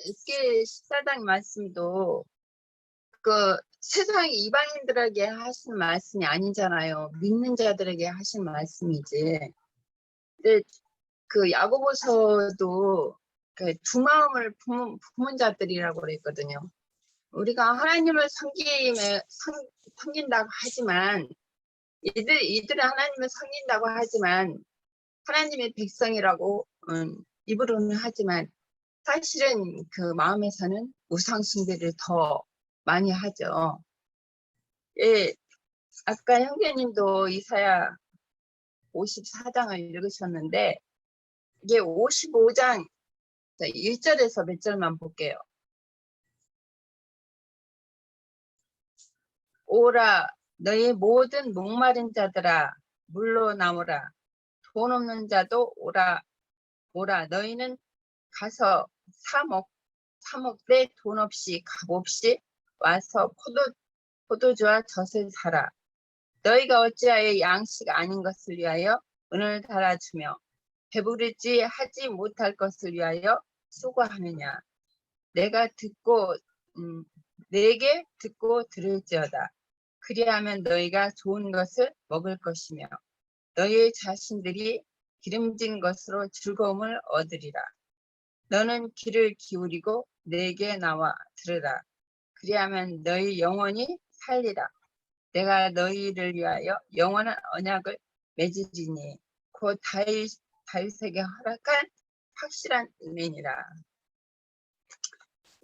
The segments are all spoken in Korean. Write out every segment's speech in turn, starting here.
이게 14장 말씀도 그 세상 이방인들에게 하신 말씀이 아니잖아요. 믿는 자들에게 하신 말씀이지. 근데 그 야고보서도 그 두 마음을 품은 자들이라고 그랬거든요. 우리가 하나님을 섬긴다고 하지만 이들은 하나님을 섬긴다고 하지만 하나님의 백성이라고 입으로는 하지만 사실은 그 마음에서는 우상 숭배를 더 많이 하죠. 예, 아까 형제님도 이사야 54장을 읽으셨는데 이게 55장 1절에서 몇 절만 볼게요. 오라 너희 모든 목마른 자들아 물로 나오라 돈 없는 자도 오라 너희는 가서 사먹되 돈 없이 값 없이 와서 포도주와 젖을 사라. 너희가 어찌하여 양식 아닌 것을 위하여 은을 달아주며 배부르지 하지 못할 것을 위하여 수고하느냐. 내게 듣고 들을지어다. 그리하면 너희가 좋은 것을 먹을 것이며 너희 자신들이 기름진 것으로 즐거움을 얻으리라. 너는 귀를 기울이고 내게 나와 들으라. 그리하면 너희 영혼이 살리라. 내가 너희를 위하여 영원한 언약을 맺으리니 곧 다윗에게 허락한 확실한 은혜니라.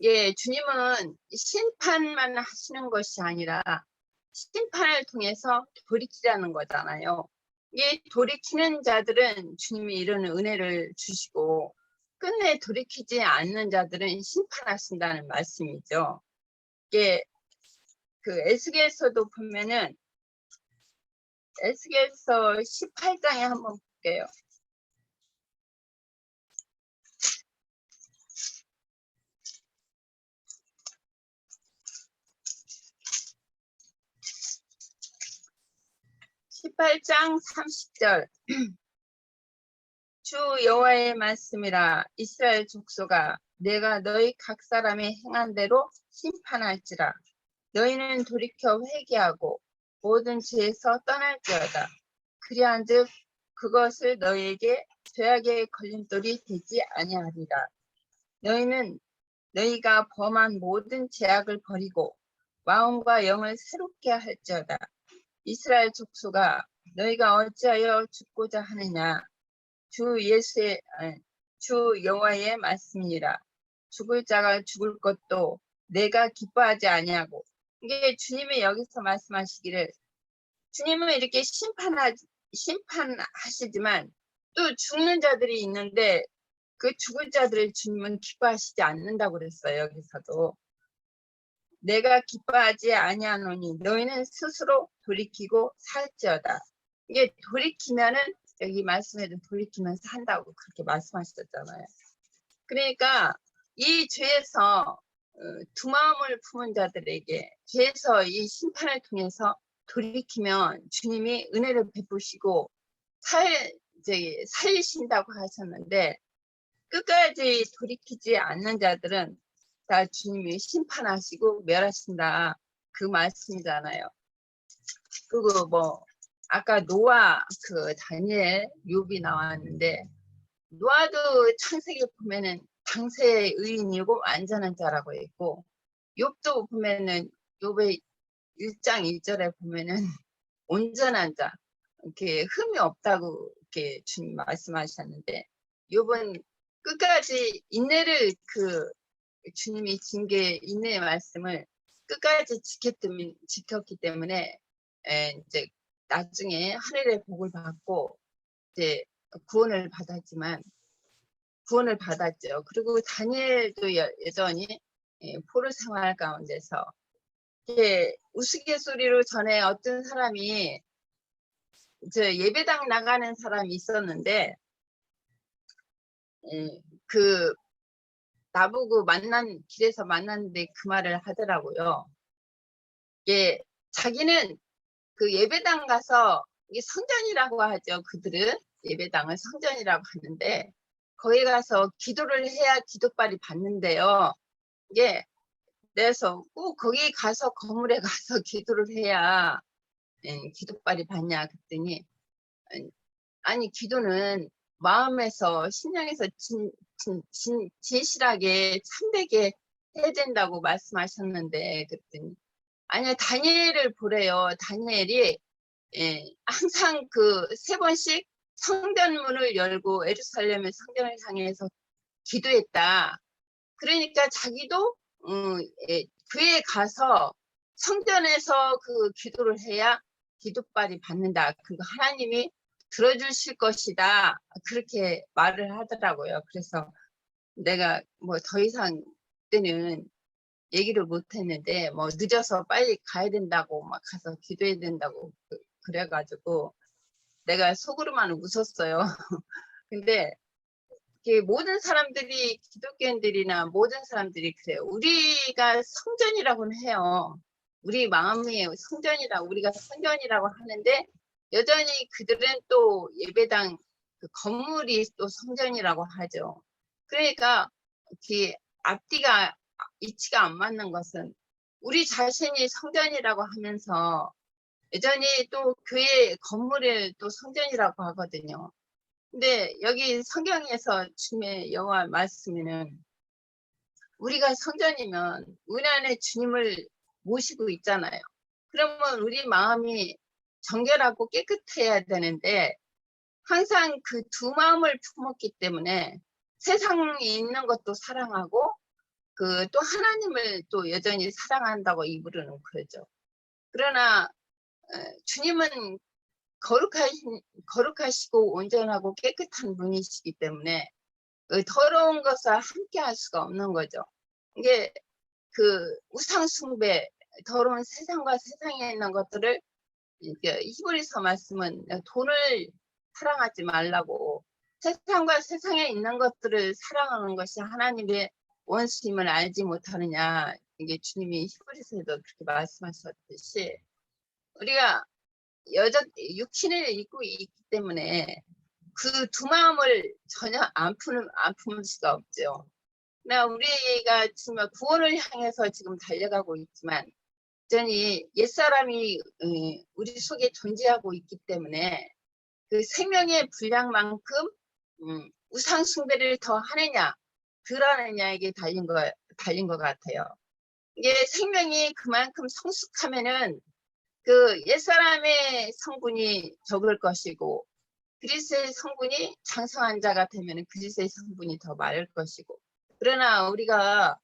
예, 주님은 심판만 하시는 것이 아니라 심판을 통해서 돌이키라는 거잖아요. 이 돌이키는 자들은 주님이 이런 은혜를 주시고 끝내 돌이키지 않는 자들은 심판하신다는 말씀이죠. 이게 그 에스겔서도 보면은 에스겔서 18장에 한번 볼게요. (18장 30절) 주 여호와의 말씀이라. 이스라엘 족속아 내가 너희 각 사람의 행한 대로 심판할지라. 너희는 돌이켜 회개하고 모든 죄에서 떠날지어다. 그리한즉 그것을 너희에게 죄악의 걸림돌이 되지 아니하리라. 너희는 너희가 범한 모든 죄악을 버리고 마음과 영을 새롭게 할지어다. 이스라엘 족속아 너희가 어찌하여 죽고자 하느냐. 주 여호와의 말씀이니라. 죽을 자가 죽을 것도 내가 기뻐하지 아니하고. 이게 주님이 여기서 말씀하시기를 주님은 이렇게 심판하시지만 또 죽는 자들이 있는데 그 죽을 자들을 주님은 기뻐하시지 않는다고 그랬어요. 여기서도 내가 기뻐하지 아니하노니 너희는 스스로 돌이키고 살지어다. 이게 돌이키면은 여기 말씀에도 돌이키면서 한다고 그렇게 말씀하셨잖아요. 그러니까 이 죄에서 두 마음을 품은 자들에게 죄에서 이 심판을 통해서 돌이키면 주님이 은혜를 베푸시고 살리신다고 하셨는데 끝까지 돌이키지 않는 자들은 다 주님이 심판하시고 멸하신다 그 말씀이잖아요. 그리고 뭐 아까 노아 그 다니엘 욥이 나왔는데 노아도 창세기 보면은 당세의 의인이고 완전한 자라고 했고 욥도 보면은 욥의 1장 1절에 보면은 온전한 자 이렇게 흠이 없다고 이렇게 주님 말씀하셨는데 욥은 끝까지 인내를 주님이 진 게 인내의 말씀을 끝까지 지켰기 때문에 이제 나중에 하늘의 복을 받고 이제 구원을 받았죠. 그리고 다니엘도 여전히 포로 생활 가운데서 우스갯소리로 전에 어떤 사람이 예배당 나가는 사람이 있었는데 나보고 길에서 만났는데 그 말을 하더라고요. 자기는 그 예배당 가서 이게 성전이라고 하죠. 그들은 예배당을 성전이라고 하는데 거기 가서 기도를 해야 기도빨이 받는데요. 이게 그래서 꼭 거기 가서 건물에 가서 기도를 해야 기도빨이 받냐 그랬더니 아니 기도는 마음에서 심령에서 진실하게 참되게 해야 된다고 말씀하셨는데 그랬더니 아니요 다니엘을 보래요. 다니엘이 항상 그 3번씩 성전문을 열고 예루살렘의 성전을 향해서 기도했다. 그러니까 자기도 교회에 가서 성전에서 그 기도를 해야 기도빨이 받는다. 그리고 하나님이 들어주실 것이다. 그렇게 말을 하더라고요. 그래서 내가 뭐 더 이상 그때는 얘기를 못 했는데 뭐 늦어서 빨리 가야 된다고 막 가서 기도해야 된다고 그래가지고 내가 속으로만 웃었어요. 근데 모든 사람들이 기독교인들이나 모든 사람들이 그래요. 우리가 성전이라고는 해요. 우리 마음이 성전이라고 우리가 성전이라고 하는데 여전히 그들은 또 예배당 그 건물이 또 성전이라고 하죠. 그러니까 이렇게 앞뒤가 이치가 안 맞는 것은 우리 자신이 성전이라고 하면서 여전히 또 교회 건물을 또 성전이라고 하거든요. 근데 여기 성경에서 주님의 영화 말씀에는 우리가 성전이면 우리 안에 주님을 모시고 있잖아요. 그러면 우리 마음이 정결하고 깨끗해야 되는데 항상 그 두 마음을 품었기 때문에 세상에 있는 것도 사랑하고 그 또 하나님을 또 여전히 사랑한다고 입으로는 그러죠. 그러나 주님은 거룩하시고 온전하고 깨끗한 분이시기 때문에 그 더러운 것을 함께 할 수가 없는 거죠. 이게 그 우상 숭배, 더러운 세상과 세상에 있는 것들을 이게 히브리서 말씀은 돈을 사랑하지 말라고 세상과 세상에 있는 것들을 사랑하는 것이 하나님의 원수임을 알지 못하느냐. 이게 주님이 히브리서에도 그렇게 말씀하셨듯이 우리가 육신을 입고 있기 때문에 그 두 마음을 전혀 안 품을 수가 없죠. 나 우리가 지금 구원을 향해서 지금 달려가고 있지만 여전히 옛사람이 우리 속에 존재하고 있기 때문에 그 생명의 분량만큼 우상 숭배를 더 하느냐 덜 하느냐에게 달린 것 같아요. 이게 생명이 그만큼 성숙하면은 그 옛사람의 성분이 적을 것이고 그리스의 성분이 장성한 자가 되면 그리스의 성분이 더 많을 것이고 그러나 우리가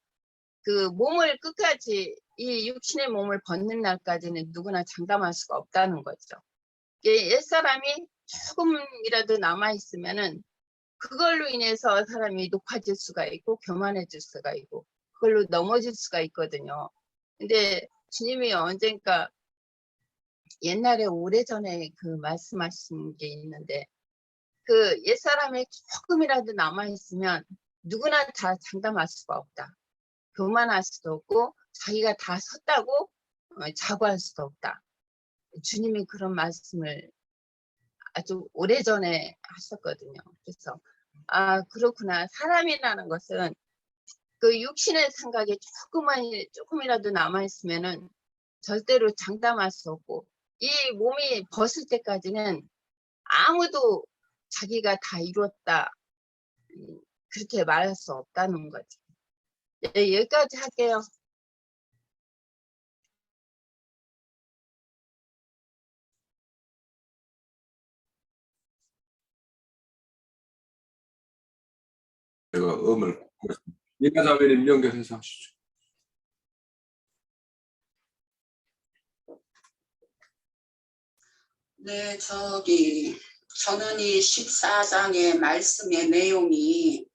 그 몸을 끝까지 이 육신의 몸을 벗는 날까지는 누구나 장담할 수가 없다는 거죠. 옛사람이 조금이라도 남아있으면은 그걸로 인해서 사람이 높아질 수가 있고 교만해질 수가 있고 그걸로 넘어질 수가 있거든요. 근데 주님이 언젠가 옛날에 오래전에 그 말씀하신 게 있는데 그 옛사람이 조금이라도 남아있으면 누구나 다 장담할 수가 없다. 교만할 수도 없고 자기가 다 섰다고 자부할 수도 없다. 주님이 그런 말씀을 아주 오래전에 하셨거든요. 그래서 아 그렇구나. 사람이라는 것은 그 육신의 생각에 조금이라도 남아있으면은 절대로 장담할 수 없고 이 몸이 벗을 때까지는 아무도 자기가 다 이뤘다 그렇게 말할 수 없다는 거죠. 네, 여기까지 할게요. 제가 음을 민가자매님 연결해서 하시죠. 네, 저는 이 14장의 말씀의 내용이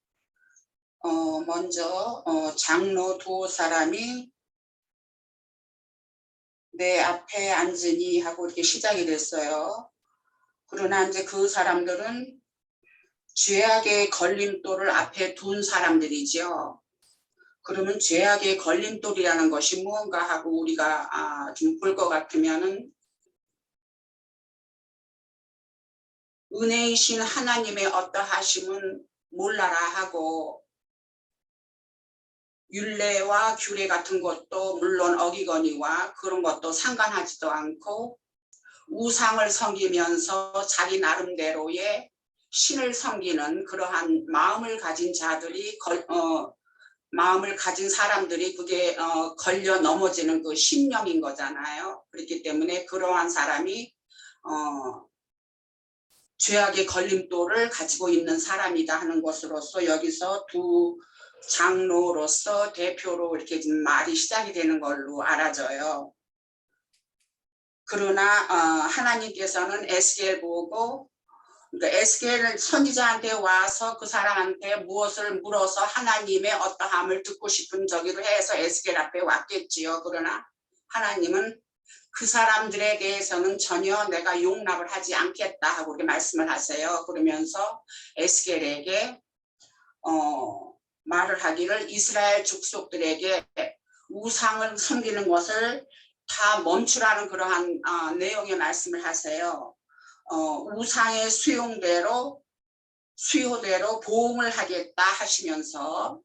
먼저 장로 두 사람이 내 앞에 앉으니 하고 이렇게 시작이 됐어요. 그러나 이제 그 사람들은 죄악의 걸림돌을 앞에 둔 사람들이죠. 그러면 죄악의 걸림돌이라는 것이 무언가 하고 우리가 좀 볼 것 같으면은 은혜이신 하나님의 어떠하심은 몰라라 하고 율례와 규례 같은 것도 물론 어기거니와 그런 것도 상관하지도 않고 우상을 섬기면서 자기 나름대로의 신을 섬기는 그러한 마음을 가진 자들이 마음을 가진 사람들이 그게 걸려 넘어지는 그 심령인 거잖아요. 그렇기 때문에 그러한 사람이 죄악의 걸림돌을 가지고 있는 사람이다 하는 것으로서 여기서 두 장로로서 대표로 이렇게 지금 말이 시작이 되는 걸로 알아져요. 그러나 하나님께서는 에스겔 보고 그러니까 에스겔 선지자한테 와서 그 사람한테 무엇을 물어서 하나님의 어떠함을 듣고 싶은 저기로 해서 에스겔 앞에 왔겠지요. 그러나 하나님은 그 사람들에 대해서는 전혀 내가 용납을 하지 않겠다 하고 이렇게 말씀을 하세요. 그러면서 에스겔에게 말을 하기를 이스라엘 족속들에게 우상을 섬기는 것을 다 멈추라는 그러한 내용의 말씀을 하세요. 우상의 수요대로 보응을 하겠다 하시면서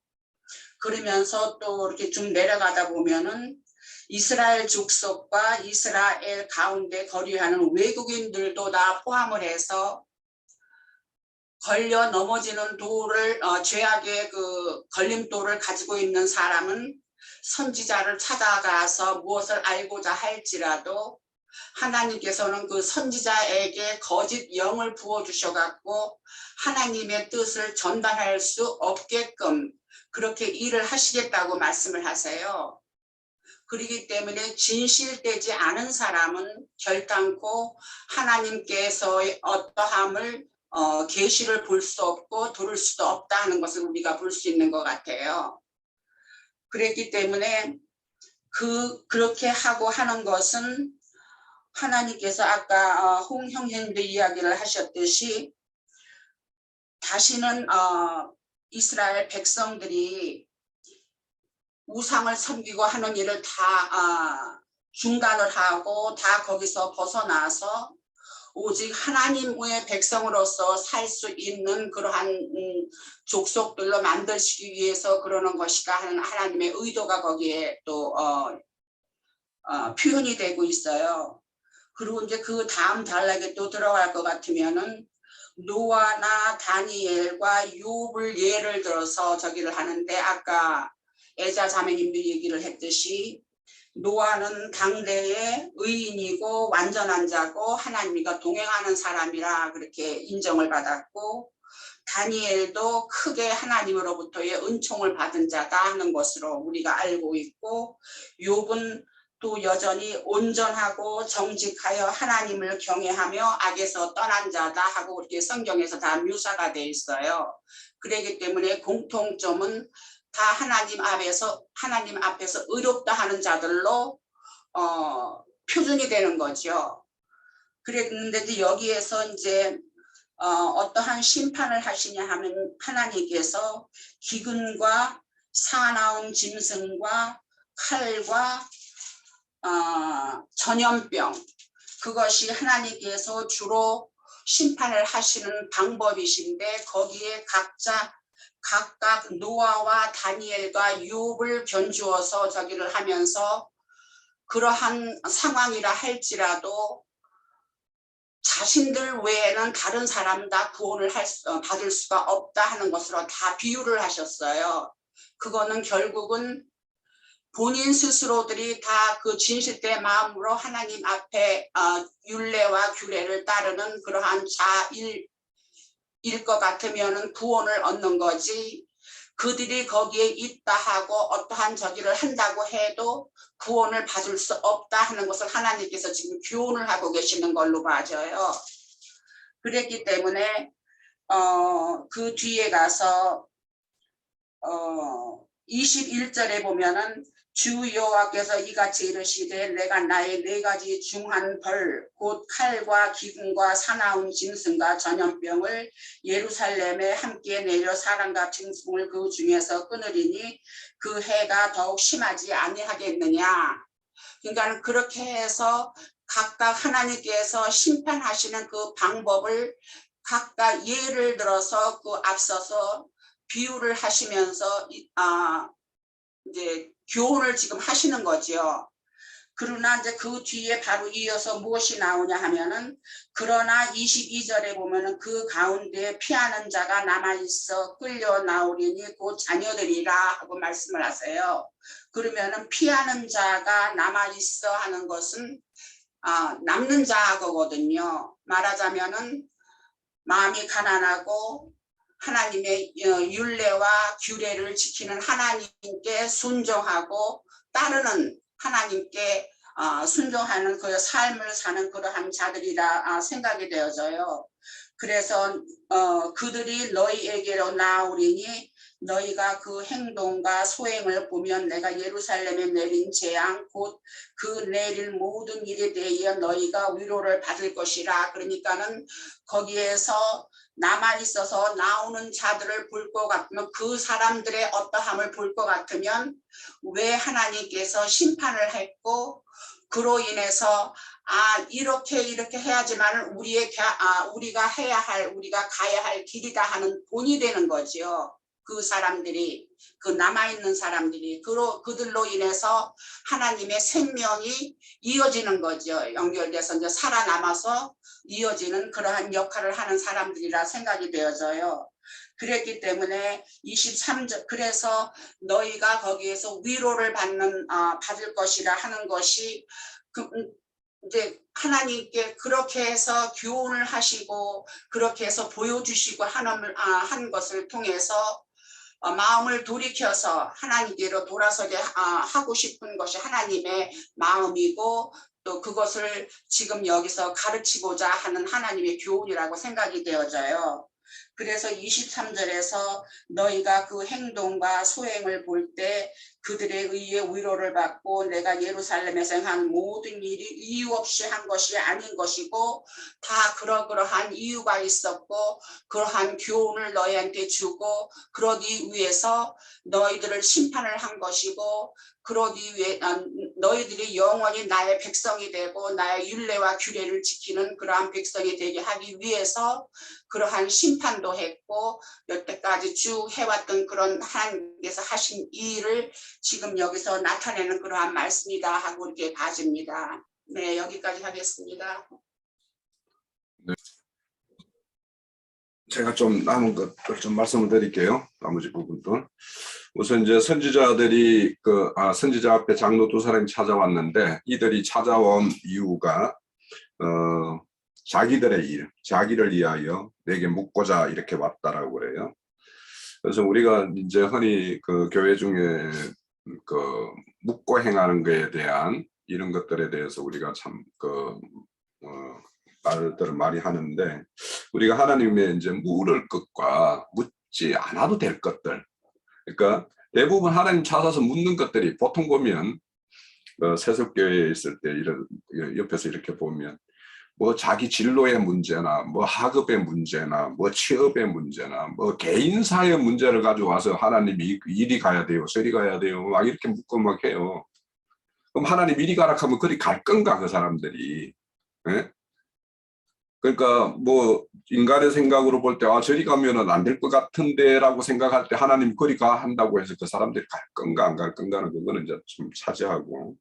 그러면서 또 이렇게 좀 내려가다 보면은 이스라엘 족속과 이스라엘 가운데 거류하는 외국인들도 다 포함을 해서 걸려 넘어지는 돌을 죄악의 그 걸림돌을 가지고 있는 사람은 선지자를 찾아가서 무엇을 알고자 할지라도 하나님께서는 그 선지자에게 거짓 영을 부어주셔 갖고 하나님의 뜻을 전달할 수 없게끔 그렇게 일을 하시겠다고 말씀을 하세요. 그렇기 때문에 진실되지 않은 사람은 결단코 하나님께서의 어떠함을 계시를 볼 수 없고 들을 수도 없다 하는 것을 우리가 볼 수 있는 것 같아요. 그랬기 때문에 그렇게 하고 하는 것은 하나님께서 아까 홍 형님도 이야기를 하셨듯이 다시는 이스라엘 백성들이 우상을 섬기고 하는 일을 다 중단을 하고 다 거기서 벗어나서 오직 하나님의 백성으로서 살 수 있는 그러한 족속들로 만드시기 위해서 그러는 것이다 하는 하나님의 의도가 거기에 또 표현이 되고 있어요. 그리고 이제 그 다음 단락에 또 들어갈 것 같으면은 노아나 다니엘과 욥을 예를 들어서 저기를 하는데 아까 애자 자매님도 얘기를 했듯이 노아는 당대의 의인이고 완전한 자고 하나님과 동행하는 사람이라 그렇게 인정을 받았고 다니엘도 크게 하나님으로부터의 은총을 받은 자다 하는 것으로 우리가 알고 있고 욥은 또 여전히 온전하고 정직하여 하나님을 경외하며 악에서 떠난 자다 하고 이렇게 성경에서 다 묘사가 돼 있어요. 그렇기 때문에 공통점은 다 하나님 앞에서 의롭다 하는 자들로 표준이 되는 거죠. 그랬는데 여기에서 이제 어떠한 심판을 하시냐 하면 하나님께서 기근과 사나운 짐승과 칼과 전염병 그것이 하나님께서 주로 심판을 하시는 방법이신데 거기에 각각 노아와 다니엘과 욥을 견주어서 저기를 하면서 그러한 상황이라 할지라도 자신들 외에는 다른 사람 다 구원을 받을 수가 없다 하는 것으로 다 비유를 하셨어요. 그거는 결국은 본인 스스로들이 다 그 진실된 마음으로 하나님 앞에 율례와 규례를 따르는 그러한 자일 것 같으면 구원을 얻는 거지 그들이 거기에 있다 하고 어떠한 저기를 한다고 해도 구원을 받을 수 없다 하는 것을 하나님께서 지금 교훈을 하고 계시는 걸로 봐져요. 그랬기 때문에 그 뒤에 가서 21절에 보면은 주 여호와께서 이같이 이르시되 내가 나의 4가지 중한 벌 곧 칼과 기근과 사나운 짐승과 전염병을 예루살렘에 함께 내려 사람과 짐승을 그 중에서 끊으리니 그 해가 더욱 심하지 아니하겠느냐. 그러니까 그렇게 해서 각각 하나님께서 심판하시는 그 방법을 각각 예를 들어서 그 앞서서 비유를 하시면서 이제 교훈을 지금 하시는 거죠. 그러나 이제 그 뒤에 바로 이어서 무엇이 나오냐 하면은 그러나 22절에 보면은 그 가운데 피하는 자가 남아있어 끌려 나오리니 곧 자녀들이라 하고 말씀을 하세요. 그러면은 피하는 자가 남아있어 하는 것은 남는 자거든요. 말하자면은 마음이 가난하고 하나님의 율례와 규례를 지키는 하나님께 순종하고 따르는 하나님께 순종하는 그 삶을 사는 그러한 자들이라 생각이 되어져요. 그래서 그들이 너희에게로 나오리니 너희가 그 행동과 소행을 보면 내가 예루살렘에 내린 재앙 곧 그 내릴 모든 일에 대해 너희가 위로를 받을 것이라. 그러니까는 거기에서 남아 있어서 나오는 자들을 볼 것 같으면 그 사람들의 어떠함을 볼 것 같으면 왜 하나님께서 심판을 했고 그로 인해서 이렇게 해야지만 우리가 해야 할 우리가 가야 할 길이다 하는 본이 되는 거죠. 그 사람들이 그 남아있는 사람들이 그들로 인해서 하나님의 생명이 이어지는 거죠. 연결돼서 이제 살아남아서 이어지는 그러한 역할을 하는 사람들이라 생각이 되어져요. 그랬기 때문에 23절 그래서 너희가 거기에서 위로를 받을 것이라 하는 것이 이제 하나님께 그렇게 해서 교훈을 하시고 그렇게 해서 보여주시고 한 것을 통해서 마음을 돌이켜서 하나님께로 돌아서게 하고 싶은 것이 하나님의 마음이고 또 그것을 지금 여기서 가르치고자 하는 하나님의 교훈이라고 생각이 되어져요. 그래서 23절에서 너희가 그 행동과 소행을 볼 때 그들에 의해 위로를 받고 내가 예루살렘에서 한 모든 일이 이유 없이 한 것이 아닌 것이고 다 그러한 이유가 있었고 그러한 교훈을 너희한테 주고 그러기 위해서 너희들을 심판을 한 것이고 그러기 위해 너희들이 영원히 나의 백성이 되고 나의 율례와 규례를 지키는 그러한 백성이 되게 하기 위해서 그러한 심판도 했고 여태까지 쭉 해왔던 그런 하나님께서 하신 일을 지금 여기서 나타내는 그러한 말씀이다 하고 이렇게 봐집니다. 네, 여기까지 하겠습니다. 네. 제가 좀 남은 것들 좀 말씀을 드릴게요. 나머지 부분도. 우선 이제 선지자들이 선지자 앞에 장로 두 사람이 찾아왔는데 이들이 찾아온 이유가 자기들의 일, 자기를 위하여 내게 묻고자 이렇게 왔다라고 그래요. 그래서 우리가 이제 흔히 그 교회 중에 그 묻고 행하는 것에 대한 이런 것들에 대해서 우리가 참 말들을 많이 하는데 우리가 하나님의 이제 물을 것과 묻지 않아도 될 것들, 그러니까 대부분 하나님 찾아서 묻는 것들이 보통 보면 세속교회에 있을 때 이런 옆에서 이렇게 보면 뭐 자기 진로의 문제나 뭐 학업의 문제나 뭐 취업의 문제나 뭐 개인사의 문제를 가지고 와서 하나님이 이리 가야 돼요, 저리 가야 돼요, 막 이렇게 묻고 막 해요. 그럼 하나님 이리 가라 하면 그리 갈 건가 그 사람들이? 예? 그러니까 뭐 인간의 생각으로 볼 때 저리 가면은 안 될 것 같은데라고 생각할 때 하나님 거리 가 한다고 해서 그 사람들이 갈 건가 안 갈 건가는 그거는 이제 좀 차지하고.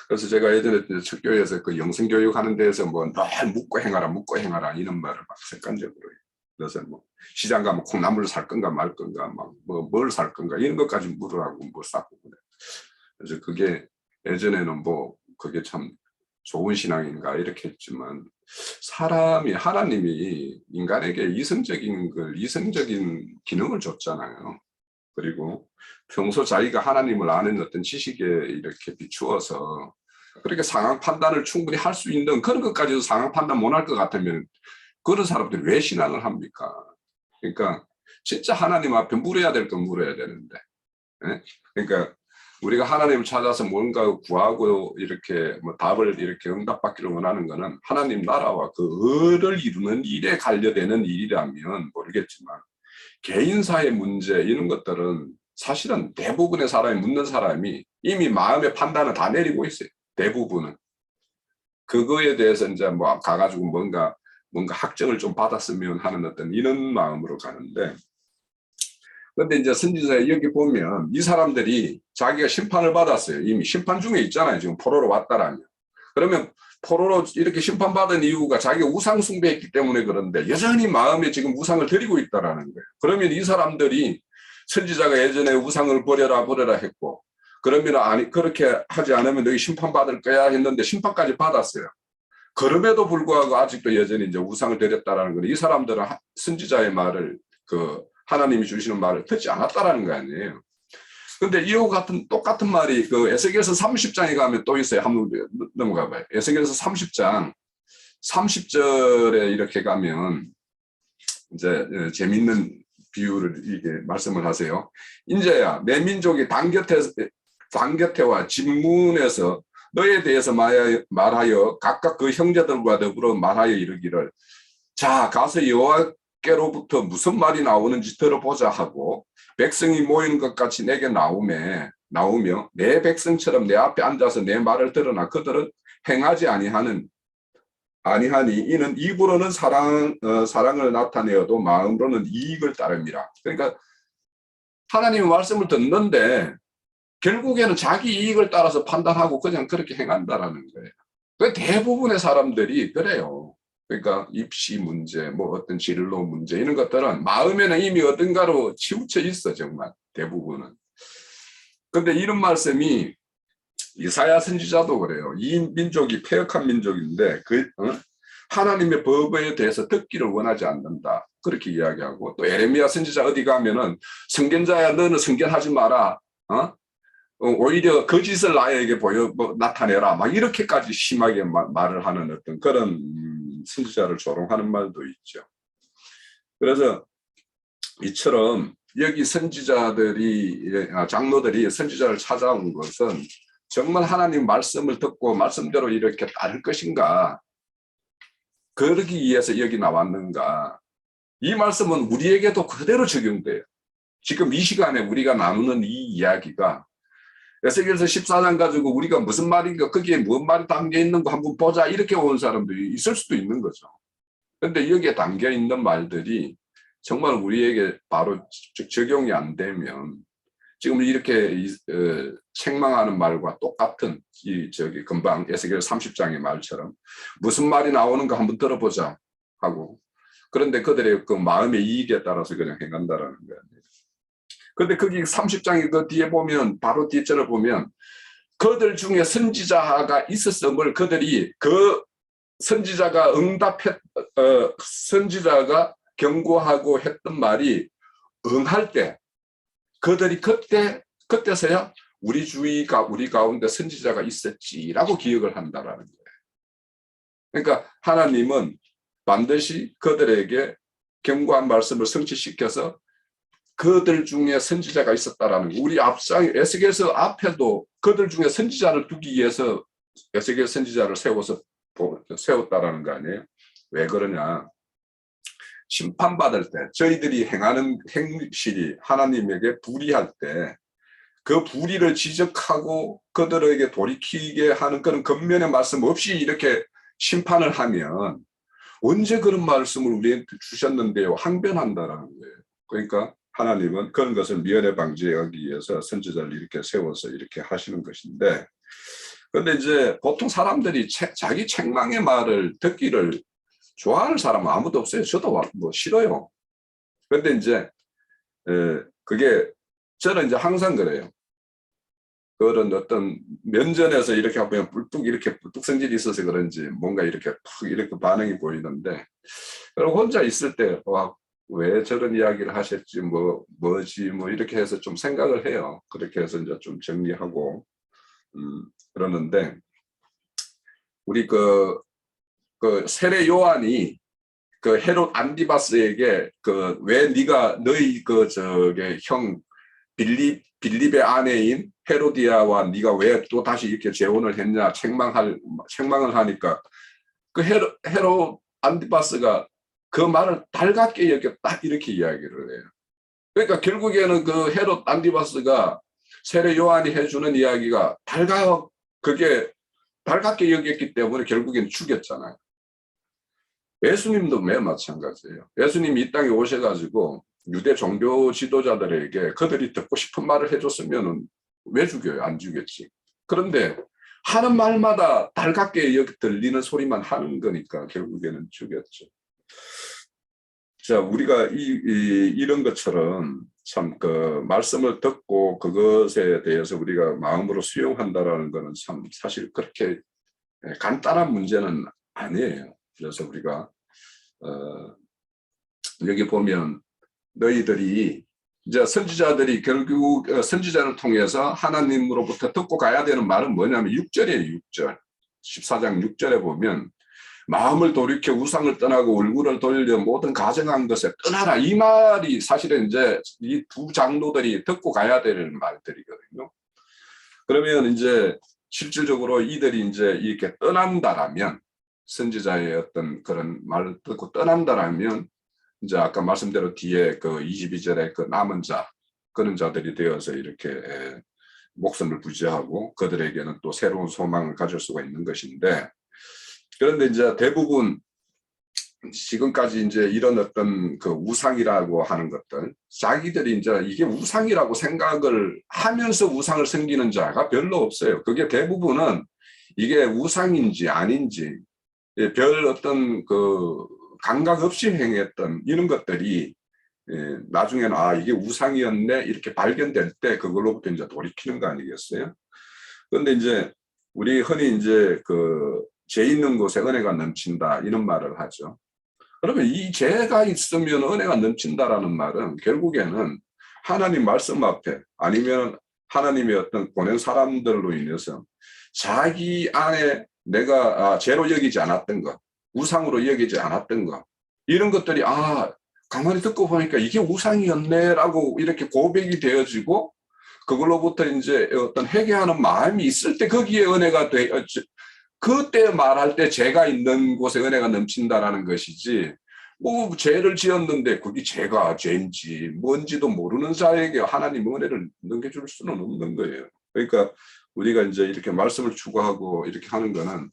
그래서 제가 예전에 첫 교회에서 그 영성교육 하는 데에서 뭐 늘 묻고 행하라 이런 말을 막 습관적으로 해요. 그래서 뭐 시장 가면 콩나물을 살 건가 말 건가 막 뭐 뭘 살 건가 이런 것까지 물으라고 뭐 쌓고 그래. 그래서 그게 예전에는 뭐 그게 참 좋은 신앙인가 이렇게 했지만 하나님이 인간에게 이성적인 기능을 줬잖아요. 그리고 평소 자기가 하나님을 아는 어떤 지식에 이렇게 비추어서 그렇게 상황 판단을 충분히 할 수 있는 그런 것까지도 상황 판단 못 할 것 같으면 그런 사람들이 왜 신앙을 합니까? 그러니까 진짜 하나님 앞에 물어야 될 건 물어야 되는데, 예? 그러니까 우리가 하나님을 찾아서 뭔가 구하고 이렇게 뭐 답을 이렇게 응답받기를 원하는 것은 하나님 나라와 그 을을 이루는 일에 관련되는 일이라면 모르겠지만 개인사의 문제 이런 것들은 사실은 대부분의 사람이 묻는 사람이 이미 마음의 판단을 다 내리고 있어요. 대부분은. 그거에 대해서 이제 뭐 가가지고 뭔가 뭔가 학정을 좀 받았으면 하는 어떤 이런 마음으로 가는데, 근데 이제 선지자 여기 보면 이 사람들이 자기가 심판을 받았어요. 이미 심판 중에 있잖아요. 지금 포로로 왔다라면. 그러면 포로로 이렇게 심판받은 이유가 자기가 우상 숭배했기 때문에 그런데 여전히 마음에 지금 우상을 드리고 있다라는 거예요. 그러면 이 사람들이 선지자가 예전에 우상을 버려라 버려라 했고, 그러면 아니 그렇게 하지 않으면 너희 심판받을 거야 했는데 심판까지 받았어요. 그럼에도 불구하고 아직도 여전히 이제 우상을 드렸다라는 거예요. 이 사람들은 선지자의 말을 하나님이 주시는 말을 듣지 않았다라는 거 아니에요. 근데 이와 같은 똑같은 말이 에스겔서 30장에 가면 또 있어요. 한번 넘어가 봐요. 에스겔서 30장 30절에 이렇게 가면 이제 재밌는 비유를 이게 말씀을 하세요. 인자야, 내 민족이 단곁에와 집문에서 너에 대해서 말하여 각각 그 형제들과 더불어 말하여 이르기를, 자 가서 여호와께로부터 무슨 말이 나오는지 들어보자 하고 백성이 모이는 것 같이 내게 나오며 내 백성처럼 내 앞에 앉아서 내 말을 들으나 그들은 행하지 아니하니 이는 입으로는 사랑을 나타내어도 마음으로는 이익을 따릅니다. 그러니까 하나님의 말씀을 듣는데 결국에는 자기 이익을 따라서 판단하고 그냥 그렇게 행한다라는 거예요. 그 대부분의 사람들이 그래요. 그러니까 입시 문제, 뭐 어떤 진로 문제 이런 것들은 마음에는 이미 어딘가로 치우쳐 있어 정말 대부분은. 근데 이런 말씀이 이사야 선지자도 그래요. 이 민족이 패역한 민족인데 하나님의 법에 대해서 듣기를 원하지 않는다. 그렇게 이야기하고 또 에레미야 선지자 어디 가면은 선견자야 너는 선견하지 마라. 오히려 거짓을 나에게 나타내라. 막 이렇게까지 심하게 말을 하는 어떤 그런 선지자를 조롱하는 말도 있죠. 그래서 이처럼 여기 장로들이 선지자를 찾아온 것은 정말 하나님 말씀을 듣고 말씀대로 이렇게 따를 것인가, 그러기 위해서 여기 나왔는가. 이 말씀은 우리에게도 그대로 적용돼요. 지금 이 시간에 우리가 나누는 이 이야기가 에스겔서 14장 가지고 우리가 무슨 말인가, 거기에 무슨 말이 담겨 있는 거 한번 보자 이렇게 온 사람들이 있을 수도 있는 거죠. 그런데 여기에 담겨 있는 말들이 정말 우리에게 바로 적용이 안 되면 지금 이렇게 책망하는 말과 똑같은 금방 에스겔 30장의 말처럼 무슨 말이 나오는가 한번 들어보자 하고, 그런데 그들의 그 마음의 이익에 따라서 그냥 행한다라는 거예요. 근데 거기 30장의 그 뒤에 보면, 바로 뒤절을 보면 그들 중에 선지자가 있었음을 그들이 선지자가 선지자가 경고하고 했던 말이 응할 때 그들이 그때서야 우리 가운데 선지자가 있었지라고 기억을 한다라는 거예요. 그러니까 하나님은 반드시 그들에게 경고한 말씀을 성취시켜서 그들 중에 선지자가 있었다라는 거. 우리 앞상 에스겔서 앞에도 그들 중에 선지자를 두기 위해서 에스겔 선지자를 세웠다라는 거 아니에요? 왜 그러냐? 심판받을 때 저희들이 행하는 행실이 하나님에게 불의할 때 그 불의를 지적하고 그들에게 돌이키게 하는 그런 겉면의 말씀 없이 이렇게 심판을 하면 언제 그런 말씀을 우리한테 주셨는데요? 항변한다라는 거예요. 그러니까 하나님은 그런 것을 미연에 방지하기 위해서 선지자를 이렇게 세워서 이렇게 하시는 것인데, 그런데 이제 보통 사람들이 자기 책망의 말을 듣기를 좋아하는 사람은 아무도 없어요. 저도 뭐 싫어요. 그런데 이제 그게 저는 이제 항상 그래요. 그런 어떤 면전에서 이렇게 하면 이렇게 뿔뚝 성질이 있어서 그런지 뭔가 이렇게 푹 이렇게 반응이 보이는데, 그리고 혼자 있을 때 왜 저런 이야기를 하셨지 뭐지 이렇게 해서 좀 생각을 해요. 그렇게 해서 이제 좀 정리하고 그러는데, 우리 그 세례 요한이 그 헤롯 안디바스에게 왜 네가 너희 형 빌립의 아내인 헤로디아와 네가 왜 또 다시 이렇게 재혼을 했냐 책망을 하니까 그 헤롯 안디바스가 그 말을 달갑게 이렇게 딱 이렇게 이야기를 해요. 그러니까 결국에는 그 헤롯 안디바스가 세례 요한이 해주는 이야기가 그게 달갑게 여겼기 때문에 결국에는 죽였잖아요. 예수님도 매우 마찬가지예요. 예수님이 이 땅에 오셔가지고 유대 종교 지도자들에게 그들이 듣고 싶은 말을 해줬으면 왜 죽여요? 안 죽였지. 그런데 하는 말마다 달갑게 여기 들리는 소리만 하는 거니까 결국에는 죽였죠. 자, 우리가 이런 것처럼 참 그 말씀을 듣고 그것에 대해서 우리가 마음으로 수용한다라는 것은 참 사실 그렇게 간단한 문제는 아니에요. 그래서 우리가 여기 보면 너희들이 이제 선지자들이 결국 선지자를 통해서 하나님으로부터 듣고 가야 되는 말은 뭐냐면 6절이에요. 6절. 14장 6절에 보면 마음을 돌이켜 우상을 떠나고 얼굴을 돌려 모든 가증한 것에 떠나라. 이 말이 사실은 이제 이 두 장로들이 듣고 가야 될 말들이거든요. 그러면 이제 실질적으로 이들이 이제 이렇게 떠난다라면 선지자의 어떤 그런 말을 듣고 떠난다라면 이제 아까 말씀대로 뒤에 그 22절에 그 남은 자, 그런 자들이 되어서 이렇게 목숨을 부지하고 그들에게는 또 새로운 소망을 가질 수가 있는 것인데, 그런데 이제 대부분 지금까지 이제 이런 어떤 그 우상이라고 하는 것들, 자기들이 이제 이게 우상이라고 생각을 하면서 우상을 섬기는 자가 별로 없어요. 그게 대부분은 이게 우상인지 아닌지 별 어떤 그 감각 없이 행했던 이런 것들이 나중에는 아 이게 우상이었네 이렇게 발견될 때 그걸로부터 이제 돌이키는 거 아니겠어요? 그런데 이제 우리 흔히 이제 그 죄 있는 곳에 은혜가 넘친다 이런 말을 하죠. 그러면 이 죄가 있으면 은혜가 넘친다라는 말은 결국에는 하나님 말씀 앞에 아니면 하나님의 어떤 보낸 사람들로 인해서 자기 안에 내가 죄로 여기지 않았던 것, 우상으로 여기지 않았던 것, 이런 것들이 가만히 듣고 보니까 이게 우상이었네라고 이렇게 고백이 되어지고 그걸로부터 이제 어떤 회개하는 마음이 있을 때 거기에 은혜가 그때 말할 때 죄가 있는 곳에 은혜가 넘친다라는 것이지, 뭐 죄를 지었는데 그게 죄가 죄인지 뭔지도 모르는 자에게 하나님 은혜를 넘겨줄 수는 없는 거예요. 그러니까 우리가 이제 이렇게 말씀을 추구하고 이렇게 하는 거는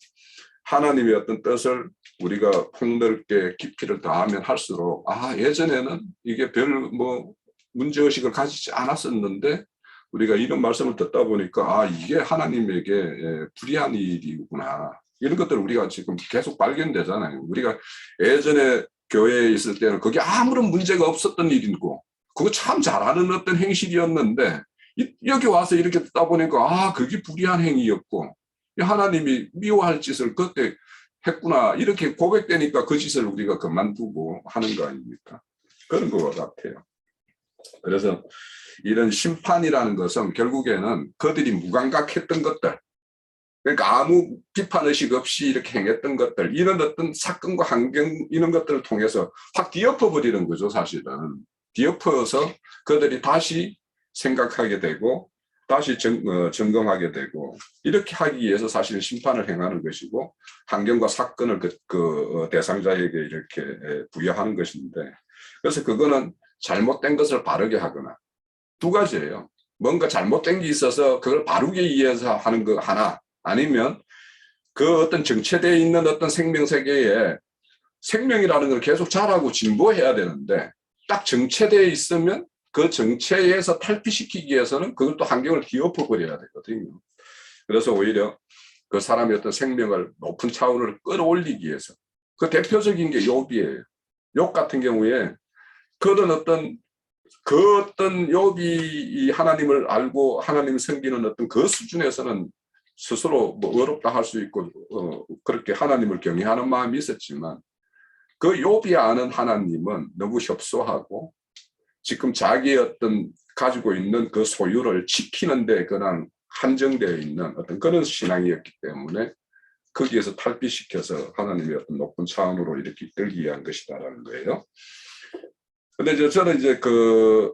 하나님의 어떤 뜻을 우리가 폭넓게 깊이를 더하면 할수록 예전에는 이게 별 뭐 문제의식을 가지지 않았었는데 우리가 이런 말씀을 듣다 보니까 이게 하나님에게 불의한 일이구나. 이런 것들을 우리가 지금 계속 발견되잖아요. 우리가 예전에 교회에 있을 때는 그게 아무런 문제가 없었던 일이고 그거 참 잘하는 어떤 행실이었는데 여기 와서 이렇게 듣다 보니까 그게 불의한 행위였고 하나님이 미워할 짓을 그때 했구나 이렇게 고백되니까 그 짓을 우리가 그만두고 하는 거 아닙니까? 그런 것 같아요. 그래서 이런 심판이라는 것은 결국에는 그들이 무감각했던 것들, 그러니까 아무 비판의식 없이 이렇게 행했던 것들, 이런 어떤 사건과 환경 이런 것들을 통해서 확 뒤엎어버리는 거죠. 사실은 뒤엎어서 그들이 다시 생각하게 되고 다시 점검하게 되고 이렇게 하기 위해서 사실은 심판을 행하는 것이고 환경과 사건을 그 대상자에게 이렇게 부여하는 것인데, 그래서 그거는 잘못된 것을 바르게 하거나 두 가지예요. 뭔가 잘못된 게 있어서 그걸 바르기 위해서 하는 거 하나, 아니면 그 어떤 정체되어 있는 어떤 생명세계에 생명이라는 걸 계속 자라고 진보해야 되는데 딱 정체되어 있으면 그 정체에서 탈피시키기 위해서는 그걸 또 환경을 뒤엎어버려야 되거든요. 그래서 오히려 그 사람의 어떤 생명을 높은 차원으로 끌어올리기 위해서 그 대표적인 게 욥이에요. 욥 같은 경우에 그런 어떤 욥이 하나님을 알고 하나님을 섬기는 어떤 그 수준에서는 스스로 뭐 어렵다 할 수 있고 그렇게 하나님을 경외하는 마음이 있었지만 그 욥이 아는 하나님은 너무 협소하고 지금 자기의 어떤 가지고 있는 그 소유를 지키는데 그냥 한정되어 있는 어떤 그런 신앙이었기 때문에 거기에서 탈피시켜서 하나님의 어떤 높은 차원으로 이렇게 이끌기 위한 것이다라는 거예요. 근데 이제 저는 이제 그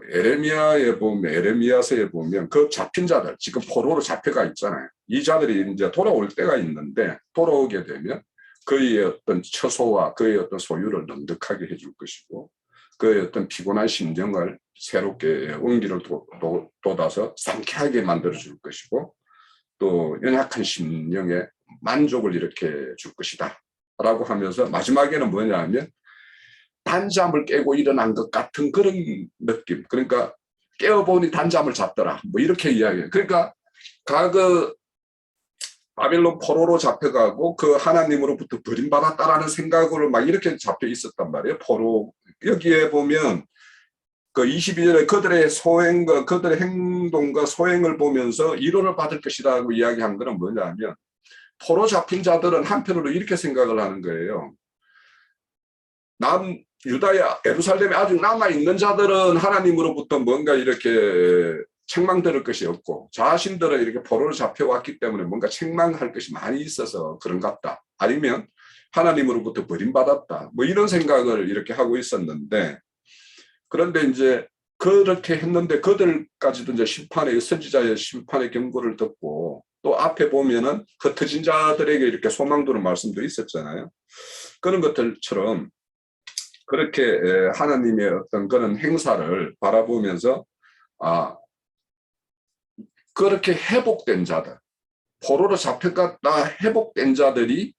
에레미야서에 보면 그 잡힌 자들, 지금 포로로 잡혀가 있잖아요. 이 자들이 이제 돌아올 때가 있는데 돌아오게 되면 그의 어떤 처소와 그의 어떤 소유를 넉넉하게 해줄 것이고 그의 어떤 피곤한 심정을 새롭게 온기를 돋아서 상쾌하게 만들어줄 것이고 또 연약한 심령에 만족을 이렇게 줄 것이다 라고 하면서 마지막에는 뭐냐 하면 단잠을 깨고 일어난 것 같은 그런 느낌. 그러니까 깨어보니 단잠을 잤더라. 뭐 이렇게 이야기해요. 그러니까 과거 바벨론 포로로 잡혀가고 그 하나님으로부터 버림받았다라는 생각으로 막 이렇게 잡혀 있었단 말이에요. 포로. 여기에 보면 그 22절에 그들의 소행과 그들의 행동과 소행을 보면서 위로를 받을 것이라고 이야기한 것은 뭐냐면 포로 잡힌 자들은 한편으로 이렇게 생각을 하는 거예요. 유다야, 예루살렘에 아직 남아있는 자들은 하나님으로부터 뭔가 이렇게 책망 들을 것이 없고 자신들은 이렇게 포로로 잡혀왔기 때문에 뭔가 책망할 것이 많이 있어서 그런 것 같다. 아니면 하나님으로부터 버림받았다. 뭐 이런 생각을 이렇게 하고 있었는데 그런데 이제 그렇게 했는데 그들까지도 이제 심판의 선지자의 심판의 경고를 듣고 또 앞에 보면은 흩어진 자들에게 이렇게 소망 두는 말씀도 있었잖아요. 그런 것들처럼 그렇게 하나님의 어떤 그런 행사를 바라보면서 그렇게 회복된 자들, 포로로 잡혀갔다 회복된 자들이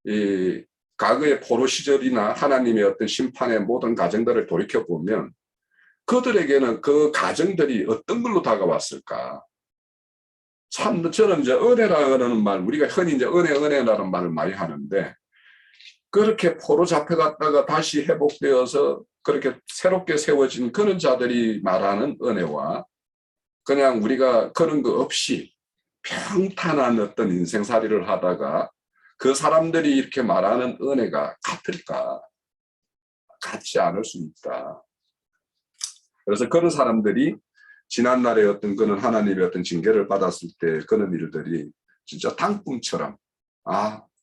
이 과거의 포로 시절이나 하나님의 어떤 심판의 모든 가정들을 돌이켜보면 그들에게는 그 가정들이 어떤 걸로 다가왔을까? 참 저는 이제 은혜라는 말, 우리가 흔히 이제 은혜라는 말을 많이 하는데 그렇게 포로 잡혀갔다가 다시 회복되어서 그렇게 새롭게 세워진 그런 자들이 말하는 은혜와 그냥 우리가 그런 거 없이 평탄한 어떤 인생살이를 하다가 그 사람들이 이렇게 말하는 은혜가 같을까? 같지 않을 수 있다. 그래서 그런 사람들이 지난날의 어떤 그런 하나님의 어떤 징계를 받았을 때 그런 일들이 진짜 단꿈처럼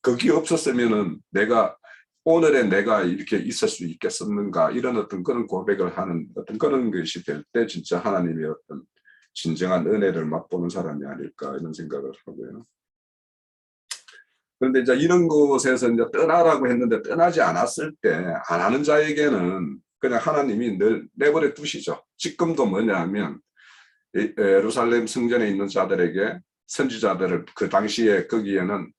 거기 없었으면은 오늘의 내가 이렇게 있을 수 있겠었는가 이런 어떤 그런 고백을 하는 어떤 그런 것이 될 때 진짜 하나님의 어떤 진정한 은혜를 맛보는 사람이 아닐까 이런 생각을 하고요. 그런데 이제 이런 곳에서 이제 떠나라고 했는데 떠나지 않았을 때 안 하는 자에게는 그냥 하나님이 늘 내버려 두시죠. 지금도 뭐냐면 예루살렘 성전에 있는 자들에게 선지자들을 그 당시에 거기에는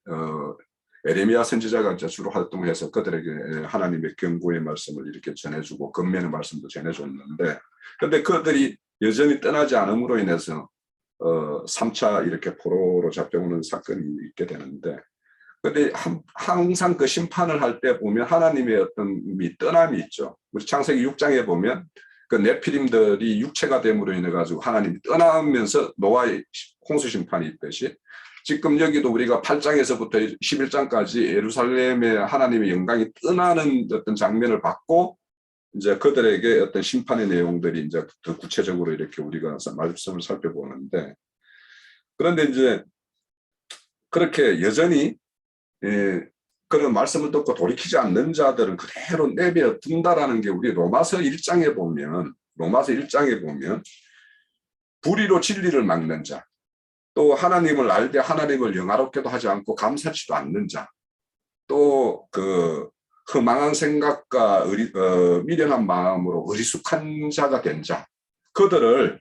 에레미야 선지자가 주로 활동해서 그들에게 하나님의 경고의 말씀을 이렇게 전해주고 권면의 말씀도 전해줬는데 그런데 그들이 여전히 떠나지 않음으로 인해서 3차 이렇게 포로로 잡혀오는 사건이 있게 되는데 근데 항상 그 심판을 할 때 보면 하나님의 어떤 떠남이 있죠. 우리 창세기 6장에 보면 그 네피림들이 육체가 됨으로 인해 가지고 하나님이 떠나면서 노아의 홍수 심판이 있듯이 지금 여기도 우리가 8장에서부터 11장까지 예루살렘의 하나님의 영광이 떠나는 어떤 장면을 받고 이제 그들에게 어떤 심판의 내용들이 이제 더 구체적으로 이렇게 우리가 말씀을 살펴보는데 그런데 이제 그렇게 여전히 그런 말씀을 듣고 돌이키지 않는 자들은 그대로 내버려 둔다라는 게 우리 로마서 1장에 보면 불의로 진리를 막는 자, 또 하나님을 알되 하나님을 영화롭게도 하지 않고 감사치도 않는 자, 또 그 허망한 생각과 미련한 마음으로 어리숙한 자가 된 자, 그들의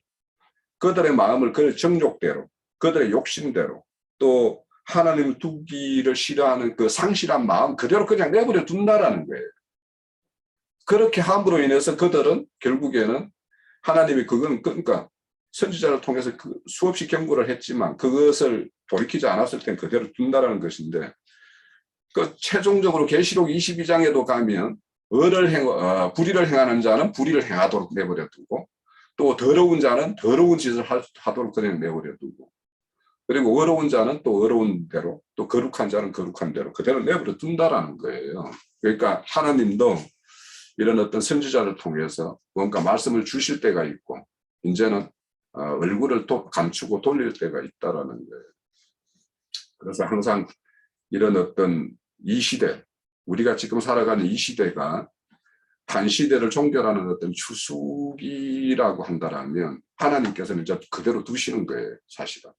마음을 그 정욕대로, 그들의 욕심대로, 또 하나님을 두기를 싫어하는 그 상실한 마음 그대로 그냥 내버려 둔다라는 거예요. 그렇게 함으로 인해서 그들은 결국에는 하나님이 그러니까 선지자를 통해서 수없이 경고를 했지만 그것을 돌이키지 않았을 땐 그대로 둔다라는 것인데 그 최종적으로 계시록 22장에도 가면 불의를 행하는 자는 불의를 행하도록 내버려 두고 또 더러운 자는 더러운 짓을 하도록 그냥 내버려 두고 그리고 어려운 자는 또 어려운 대로 또 거룩한 자는 거룩한 대로 그대로 내버려 둔다라는 거예요. 그러니까 하나님도 이런 어떤 선지자를 통해서 뭔가 말씀을 주실 때가 있고 이제는 얼굴을 감추고 돌릴 때가 있다라는 거예요. 그래서 항상 이런 어떤 이 시대 우리가 지금 살아가는 이 시대가 단시대를 종결하는 어떤 추수기라고 한다라면 하나님께서는 이제 그대로 두시는 거예요. 사실은.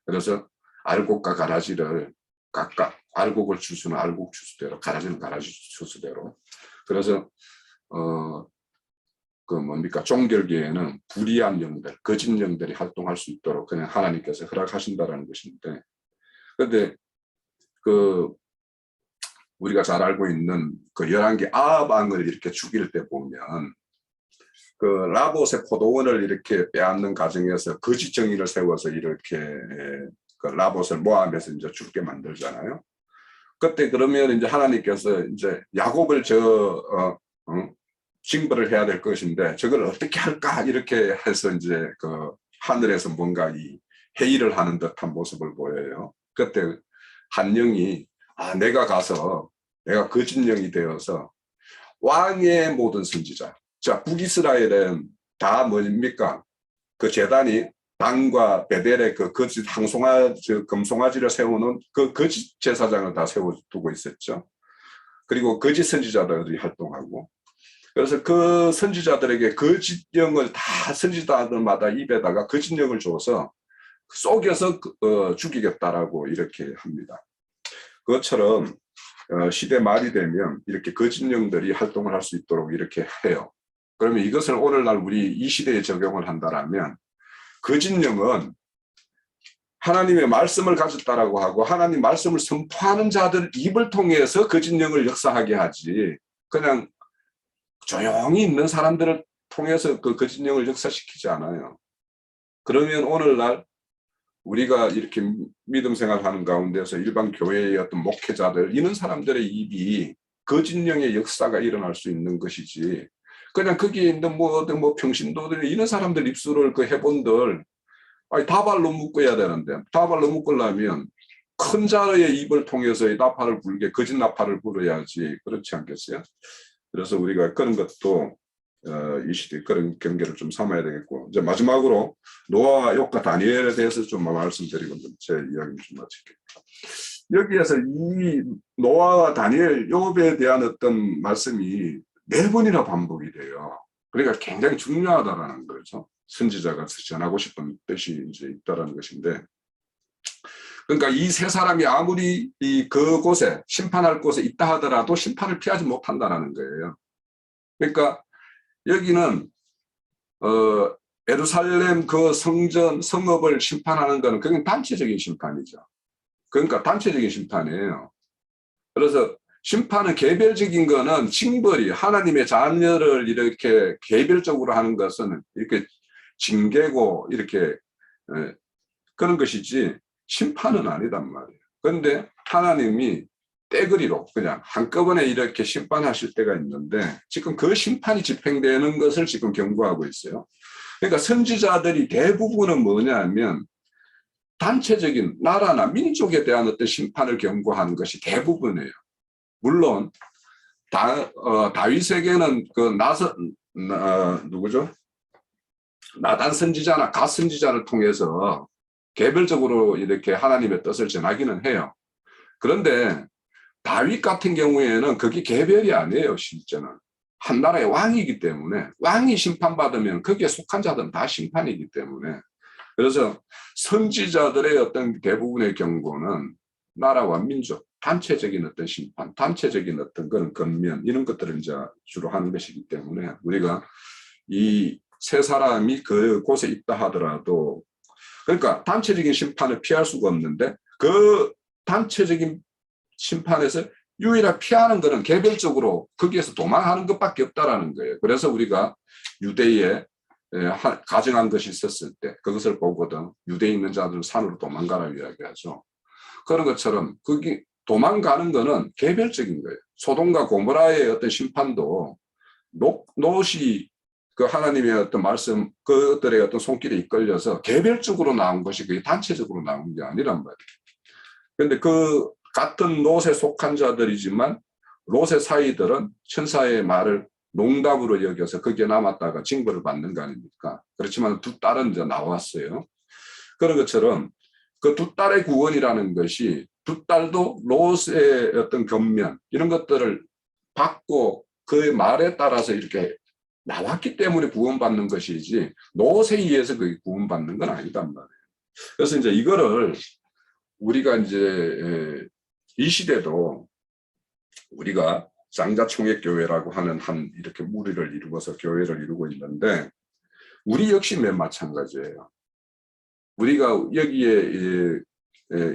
그래서 알곡과 가라지를 각각 알곡을 추수는 알곡 추수대로 가라지는 가라지 추수대로 그래서 종결기에는 불의한 영들 거짓 영들이 활동할 수 있도록 그냥 하나님께서 허락하신다라는 것인데 그런데 그 우리가 잘 알고 있는 그 11개 아합왕을 이렇게 죽일 때 보면 그 라봇의 포도원을 이렇게 빼앗는 과정에서 거짓 정의를 세워서 이렇게 그 라봇을 모함해서 이제 죽게 만들잖아요. 그때 그러면 이제 하나님께서 이제 야곱을 징벌을 해야 될 것인데 저걸 어떻게 할까 이렇게 해서 이제 그 하늘에서 뭔가 이 회의를 하는 듯한 모습을 보여요. 그때 한 영이 내가 가서 내가 거짓 영이 되어서 왕의 모든 선지자. 자, 북이스라엘은 다 뭡니까? 그 제단이 당과 베델의 그 거짓 금송아지를 세우는 그 거짓 제사장을 다 세워두고 있었죠. 그리고 거짓 선지자들이 활동하고. 그래서 그 선지자들에게 거짓 영을 다 선지자들마다 입에다가 거짓 영을 줘서 속여서 죽이겠다라고 이렇게 합니다. 그것처럼 시대 말이 되면 이렇게 거짓 영들이 활동을 할 수 있도록 이렇게 해요. 그러면 이것을 오늘날 우리 이 시대에 적용을 한다면 거짓 영은 하나님의 말씀을 가졌다라고 하고 하나님 말씀을 선포하는 자들 입을 통해서 거짓 영을 역사하게 하지 그냥 조용히 있는 사람들을 통해서 그 거짓 영을 역사시키지 않아요. 그러면 오늘날 우리가 이렇게 믿음 생활하는 가운데서 일반 교회의 어떤 목회자들 이런 사람들의 입이 거짓 영의 역사가 일어날 수 있는 것이지 그냥 거기에 있는 뭐 평신도들 이런 사람들 입술을 그 해본들 다발로 묶어야 되는데 다발로 묶으려면 큰 자의 입을 통해서 이 나팔을 불게 거짓 나팔을 불어야지 그렇지 않겠어요? 그래서 우리가 그런 것도 이 시대에 그런 경계를 좀 삼아야 되겠고 이제 마지막으로 노아와 욥과 다니엘에 대해서 좀 말씀드리고 제 이야기를 좀 마칠게요. 여기에서 이 노아와 다니엘, 욥에 대한 어떤 말씀이 4번이나 반복이 돼요. 그러니까 굉장히 중요하다라는 거죠. 선지자가 전하고 싶은 뜻이 이제 있다라는 것인데, 그러니까 이 세 사람이 아무리 그곳에 심판할 곳에 있다 하더라도 심판을 피하지 못한다라는 거예요. 그러니까 여기는 예루살렘 그 성읍을 심판하는 것은 그냥 단체적인 심판이죠. 그러니까 단체적인 심판이에요. 그래서 심판은 개별적인 거는 징벌이 하나님의 자녀를 이렇게 개별적으로 하는 것은 이렇게 징계고 이렇게 그런 것이지 심판은 아니단 말이에요. 그런데 하나님이 떼거리로 그냥 한꺼번에 이렇게 심판하실 때가 있는데 지금 그 심판이 집행되는 것을 지금 경고하고 있어요. 그러니까 선지자들이 대부분은 뭐냐면 단체적인 나라나 민족에 대한 어떤 심판을 경고하는 것이 대부분이에요. 물론 다윗에게는 그 누구죠? 나단 선지자나 갓 선지자를 통해서 개별적으로 이렇게 하나님의 뜻을 전하기는 해요. 그런데 다윗 같은 경우에는 그게 개별이 아니에요. 실제는 한 나라의 왕이기 때문에 왕이 심판받으면 거기에 속한 자들은 다 심판이기 때문에 그래서 선지자들의 어떤 대부분의 경고는 나라와 민족 단체적인 어떤 심판, 단체적인 어떤 그런 권면 이런 것들을 이제 주로 하는 것이기 때문에 우리가 이 세 사람이 그곳에 있다 하더라도 그러니까 단체적인 심판을 피할 수가 없는데 그 단체적인 심판에서 유일하게 피하는 것은 개별적으로 거기에서 도망하는 것밖에 없다라는 거예요. 그래서 우리가 유대에 가정한 것이 있었을 때 그것을 보거든 유대에 있는 자들은 산으로 도망가라 이야기하죠. 그런 것처럼 거기 도망가는 거는 개별적인 거예요. 소돔과 고모라의 어떤 심판도 롯이 그 하나님의 어떤 말씀 그들의 어떤 손길에 이끌려서 개별적으로 나온 것이 그게 단체적으로 나온 게 아니란 말이에요. 그런데 그 같은 롯에 속한 자들이지만 롯의 사이들은 천사의 말을 농담으로 여겨서 거기에 남았다가 징벌을 받는 거 아닙니까? 그렇지만 두 딸은 이제 나왔어요. 그런 것처럼 그 두 딸의 구원이라는 것이 두 딸도 롯의 어떤 권면 이런 것들을 받고 그 말에 따라서 이렇게 나왔기 때문에 구원받는 것이지 롯에 의해서 그게 구원받는 건 아니단 말이에요. 그래서 이제 이거를 우리가 이제 이 시대도 우리가 장자총회교회라고 하는 한 이렇게 무리를 이루어서 교회를 이루고 있는데 우리 역시 맨 마찬가지예요. 우리가 여기에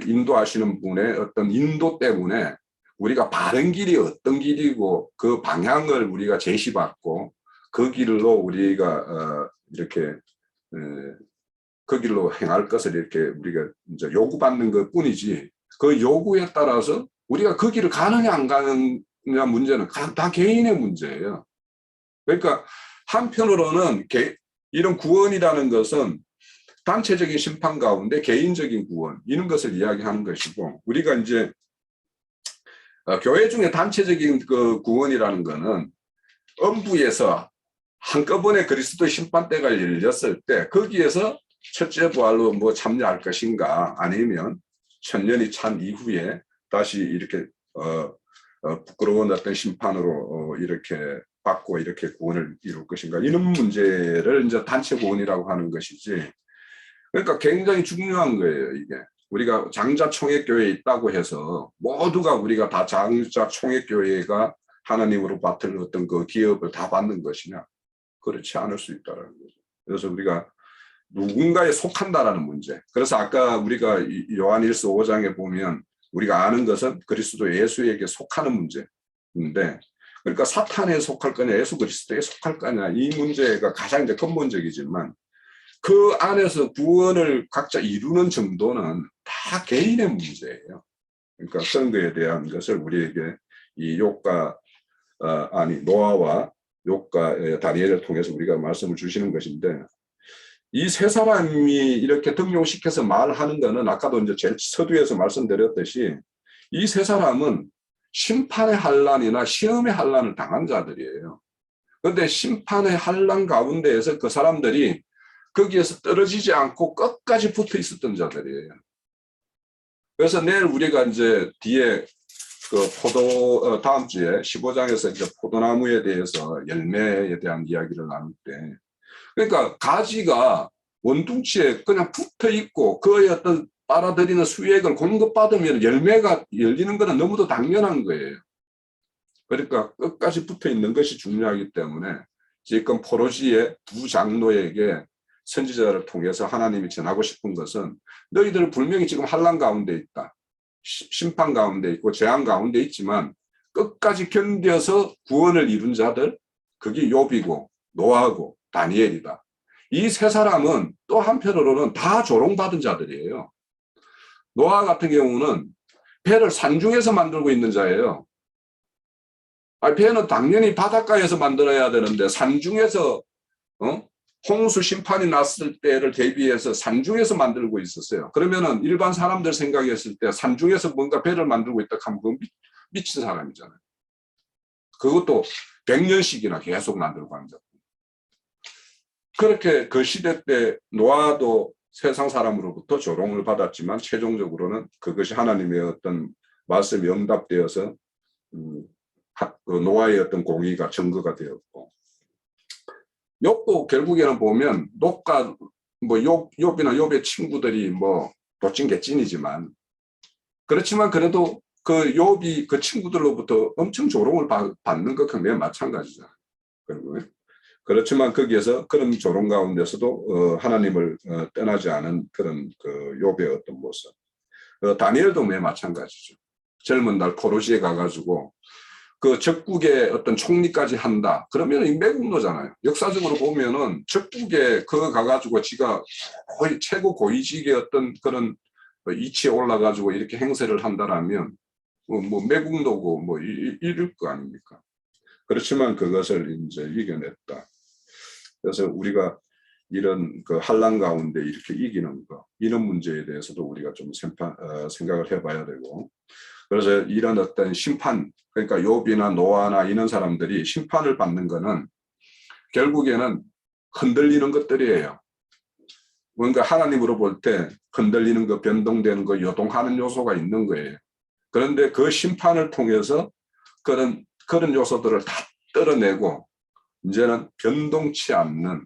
인도하시는 분의 어떤 인도 때문에 우리가 바른 길이 어떤 길이고 그 방향을 우리가 제시받고 그 길로 우리가 이렇게 그 길로 행할 것을 이렇게 우리가 이제 요구받는 것 뿐이지, 그 요구에 따라서 우리가 그 길을 가느냐 안 가느냐 문제는 다 개인의 문제예요. 그러니까 한편으로는 이런 구원이라는 것은 단체적인 심판 가운데 개인적인 구원, 이런 것을 이야기하는 것이고, 우리가 이제 교회 중에 단체적인 그 구원이라는 것은 엄부에서 한꺼번에 그리스도의 심판대가 열렸을 때 거기에서 첫째 부활로 뭐 참여할 것인가, 아니면 천년이 찬 이후에 다시 이렇게 부끄러운 어떤 심판으로 이렇게 받고 이렇게 구원을 이룰 것인가, 이런 문제를 이제 단체 구원이라고 하는 것이지. 그러니까 굉장히 중요한 거예요. 이게 우리가 장자총회교회에 있다고 해서 모두가 우리가 다 장자총회교회가 하나님으로 받을 어떤 그 기업을 다 받는 것이냐, 그렇지 않을 수 있다는 거죠. 그래서 우리가 누군가에 속한다라는 문제. 그래서 아까 우리가 요한일서 5장에 보면 우리가 아는 것은 그리스도 예수에게 속하는 문제인데, 그러니까 사탄에 속할 거냐 예수 그리스도에 속할 거냐, 이 문제가 가장 이제 근본적이지만 그 안에서 구원을 각자 이루는 정도는 다 개인의 문제예요. 그러니까 선거에 대한 것을 우리에게 이 노아와 욥과 다니엘을 통해서 우리가 말씀을 주시는 것인데, 이 세 사람이 이렇게 등용시켜서 말하는 것은 아까도 이제 제 서두에서 말씀드렸듯이 이 세 사람은 심판의 환난이나 시험의 환난을 당한 자들이에요. 그런데 심판의 환난 가운데에서 그 사람들이 거기에서 떨어지지 않고 끝까지 붙어 있었던 자들이에요. 그래서 내일 우리가 이제 뒤에 그 다음 주에 15장에서 이제 포도나무에 대해서 열매에 대한 이야기를 나눌 때, 그러니까 가지가 원둥치에 그냥 붙어 있고 그의 어떤 빨아들이는 수액을 공급받으면 열매가 열리는 것은 너무도 당연한 거예요. 그러니까 끝까지 붙어 있는 것이 중요하기 때문에 지금 포로지의 두 장로에게 선지자를 통해서 하나님이 전하고 싶은 것은, 너희들은 분명히 지금 환난 가운데 있다, 심판 가운데 있고 재앙 가운데 있지만 끝까지 견뎌서 구원을 이룬 자들, 그게 욥이고 노아고 다니엘이다. 이 세 사람은 또 한편으로는 다 조롱받은 자들이에요. 노아 같은 경우는 배를 산중에서 만들고 있는 자예요. 배는 당연히 바닷가에서 만들어야 되는데 산중에서 홍수 심판이 났을 때를 대비해서 산중에서 만들고 있었어요. 그러면은 일반 사람들 생각했을 때 산중에서 뭔가 배를 만들고 있다 하면 그건 미친 사람이잖아요. 그것도 100년씩이나 계속 만들고 한다. 그렇게 그 시대 때 노아도 세상 사람으로부터 조롱을 받았지만 최종적으로는 그것이 하나님의 어떤 말씀이 응답되어서 그 노아의 어떤 공의가 증거가 되었고, 욥도 결국에는 보면 욥과 뭐 욥이나 욥의 친구들이 뭐 도찐개찐이지만, 그렇지만 그래도 그 욥이 그 친구들로부터 엄청 조롱을 받는 것과 매우 마찬가지잖아요. 그렇지만 거기에서 그런 조롱 가운데서도 하나님을 떠나지 않은 그런 그 욥의 어떤 모습. 다니엘도 매우 마찬가지죠. 젊은 날 포로시에 가가지고 그 적국의 어떤 총리까지 한다. 그러면 이 매국노잖아요. 역사적으로 보면은 적국에 그거 가가지고 지가 거의 최고 고위직의 어떤 그런 위치에 올라가지고 이렇게 행세를 한다라면 뭐 매국노고 뭐 이럴 거 아닙니까? 그렇지만 그것을 이제 이겨냈다. 그래서 우리가 이런 그 환난 가운데 이렇게 이기는 거, 이런 문제에 대해서도 우리가 좀 생각을 해봐야 되고, 그래서 이런 어떤 심판, 그러니까 욥이나 노아나 이런 사람들이 심판을 받는 거는 결국에는 흔들리는 것들이에요. 뭔가 하나님으로 볼 때 흔들리는 거, 변동되는 거, 요동하는 요소가 있는 거예요. 그런데 그 심판을 통해서 그런 요소들을 다 떨어내고 이제는 변동치 않는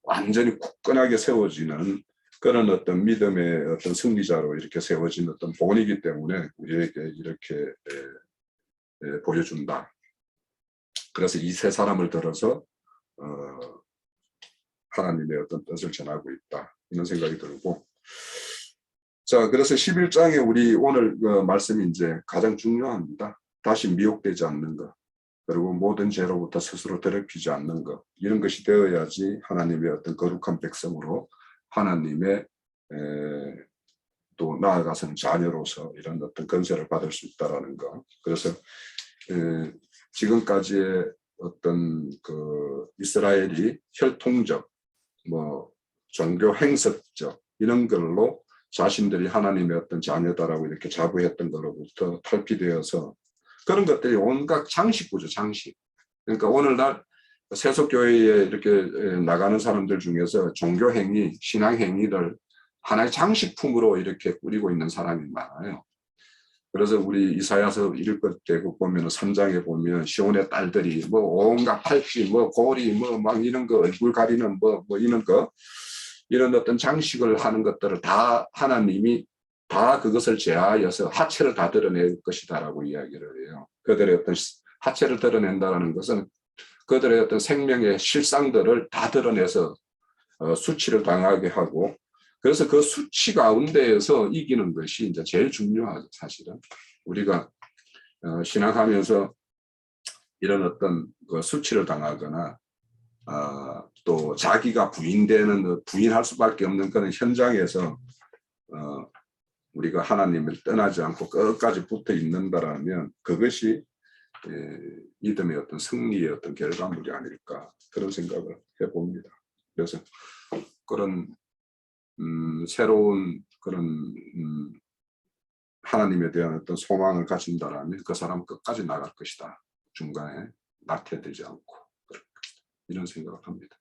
완전히 굳건하게 세워지는 그런 어떤 믿음의 어떤 승리자로 이렇게 세워진 어떤 본이기 때문에 우리에게 이렇게 보여준다. 그래서 이 세 사람을 들어서 하나님의 어떤 뜻을 전하고 있다, 이런 생각이 들고, 자, 그래서 11장에 우리 오늘 그 말씀이 이제 가장 중요합니다. 다시 미혹되지 않는 것, 그리고 모든 죄로부터 스스로 더럽히지 않는 것, 이런 것이 되어야지 하나님의 어떤 거룩한 백성으로 하나님의 또 나아가서는 자녀로서 이런 어떤 건세를 받을 수 있다라는 것. 그래서 지금까지의 어떤 그 이스라엘이 혈통적, 뭐 종교 행석적 이런 걸로 자신들이 하나님의 어떤 자녀다라고 이렇게 자부했던 것로부터 탈피되어서 그런 것들이 온갖 장식구죠, 장식. 그러니까 오늘날 세속교회에 이렇게 나가는 사람들 중에서 종교행위, 신앙행위를 하나의 장식품으로 이렇게 꾸리고 있는 사람이 많아요. 그래서 우리 이사야서 읽을 때 보면 3장에 보면 시온의 딸들이 뭐 온갖 팔찌, 뭐 고리, 뭐 막 이런 거 얼굴 가리는 뭐 이런 거 이런 어떤 장식을 하는 것들을 다 하나님이 다 그것을 제하여서 하체를 다 드러낼 것이다라고 이야기를 해요. 그들의 어떤 하체를 드러낸다는 것은 그들의 어떤 생명의 실상들을 다 드러내서 수치를 당하게 하고, 그래서 그 수치 가운데에서 이기는 것이 이제 제일 중요하죠. 사실은 우리가 신앙하면서 이런 어떤 그 수치를 당하거나 또 자기가 부인할 수밖에 없는 그런 현장에서 우리가 하나님을 떠나지 않고 끝까지 붙어 있는다라면 그것이 믿음의 어떤 승리의 어떤 결과물이 아닐까, 그런 생각을 해봅니다. 그래서 그런 새로운 그런 하나님에 대한 어떤 소망을 가진다라면 그 사람은 끝까지 나갈 것이다. 중간에 낙태되지 않고 이런 생각을 합니다.